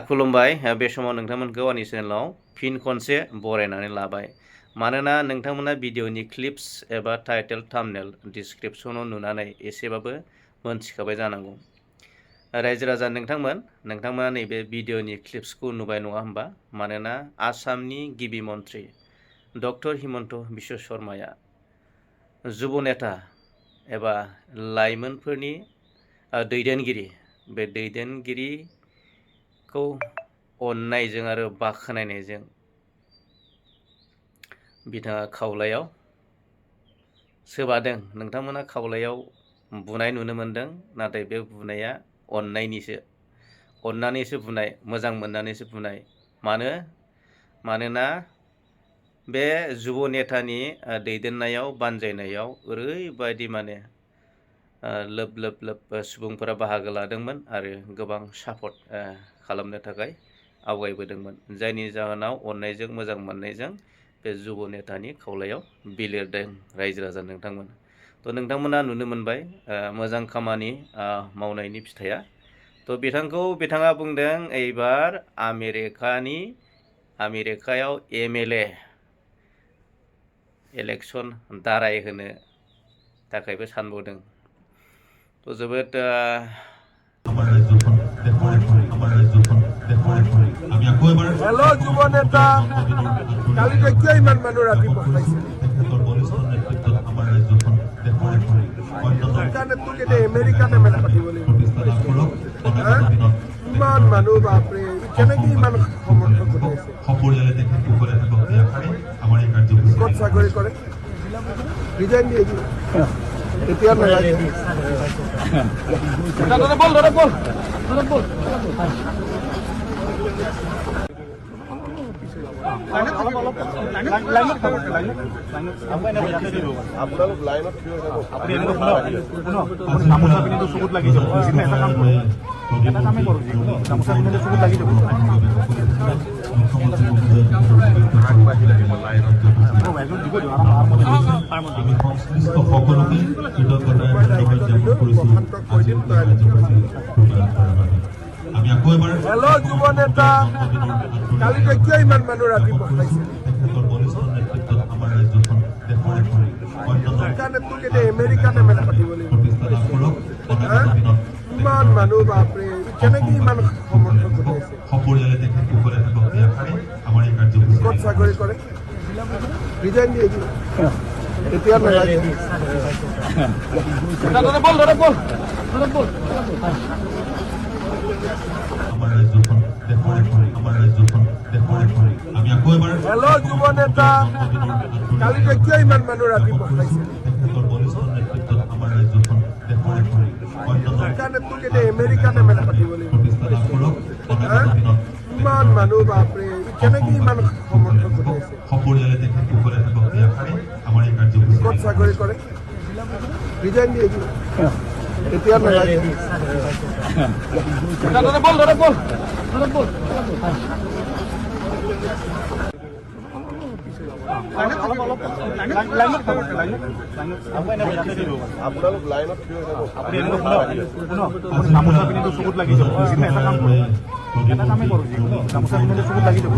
खुलुमबाय बे समाव नोंथांमोनखौ आंनि चेनेलाव फिन खनसे बरायनानै लाबाय मानोना नोंथांमोना भिडिअनि क्लिप्स एबा टाइटेल थाम्बनेल डिसक्रिप्शनाव नुनानै एसेबाबो मोनथिखाबाय जानांगौ। रायजो राजा नोंथांमोना नैबे भिडिअनि क्लिप्सखौ नुबाय नङा होमबा? मानोना आसामनि गिबि मन्थ्रि डक्टर हिमन्त बिश्व शर्माया जुब नेता एबा लाइमोनफोरनि दैदेनगिरि बे दैदेनगिरिखौ अननायजों आरो बाख्नायनायजों बिथाङा खावलायाव सोबादों। नोंथांमोना खावलायाव बुनाय नुनो मोनदों, नाथाय बे बुनाया अननानैसो बुनाय, मोजां मोननानैसो बुनाय। मानोना बे जुब नेतानि दैदेननायाव बानजायनायाव ओरैबायदि लोब लोब सुबुंफोरा बाहागो लादोंमोन आरो गोबां सापर्ट खालामनो थाखाय आवगायबोदोंमोन, जायनि जाहोनाव अननायजों मोजां मोननायजों बे जुब नेतानि खावलायाव बिलिरदों रायजो राजा नोंथांमोन। तो नोंथांमोना नुनो मोनबाय मोजां खामानि मावनायनि फिथाइया। तो बिथाङा बुंदों एबार आमेरिकायाव MLA इलेक्शन दारायहोनो थाखायबो सानबावदों। तो जोबोद हेलो যুৱ নেতা, কালিতে কিয় ইমান মানুহ ৰাতিপুৱা পাইছে? সেইকাৰণে তোক এতিয়া আমেৰিকাতে মেলা পাতিব লাগিব। ইমান মানুহ, বাপৰে, কেনেকে ইমান সমৰ্থন গোটাইছে? ক'ত চাকৰি কৰে? ৰিজাইন দিয়ে এতিয়া নালাগে। আপোনালোক লাইনত থিয় হৈ যাব। গামোচা পিন্ধিটো চকুত লাগি যাব। এটা কামেই কৰোঁ, গামোচা পিন্ধিটো চকুত লাগি যাব। হেল্ল' যুৱ নেতা, কালিতে কিয় ইমান মানুহ ৰাতিপুৱা পাইছে? সেইকাৰণে তোক এতিয়া আমেৰিকাতে মেলা পাতিব লাগিব। ইমান মানুহ, বাপৰে, কেনেকে ইমান সমৰ্থন গোটাইছে? ক'ত চাকৰি কৰে? ৰিজাইন দিয়ে এতিয়া নালাগে। হেল্ল' যুৱ নেতা, কালিতে কিয় ইমান মানুহ ৰাতিপুৱা পাইছে? সেইকাৰণে তোক এতিয়া আমেৰিকাতে মেলা পাতিব লাগিব। ইমান মানুহ, বাপৰে, কেনেকে ইমান সমৰ্থন গোটাইছে? ক'ত চাকৰি কৰে? ৰিজাইন দিয়ে এতিয়া নালাগে। আপোনালোক লাইনত থিয় হৈ যাব। গামোচা পিন্ধিটো চকুত লাগি যাব। এটা কামেই কৰোঁ, গামোচা পিন্ধিটো চকুত লাগি যাব।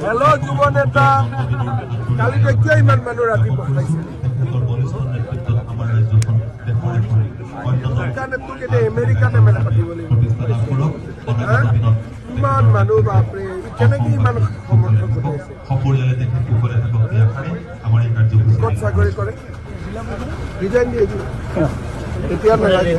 হেল্ল' যুৱ নেতা, কালিতে কিয় ইমান মানুহ ৰাতিপুৱা পাইছে? সেইকাৰণে তোক এতিয়া আমেৰিকাতে মেলা পাতিব লাগিব। ইমান মানুহ, বাপৰে, কেনেকে ইমান সমৰ্থন গোটাইছে? ক'ত চাকৰি কৰে? ৰিজাইন দিয়ে এতিয়া নালাগে।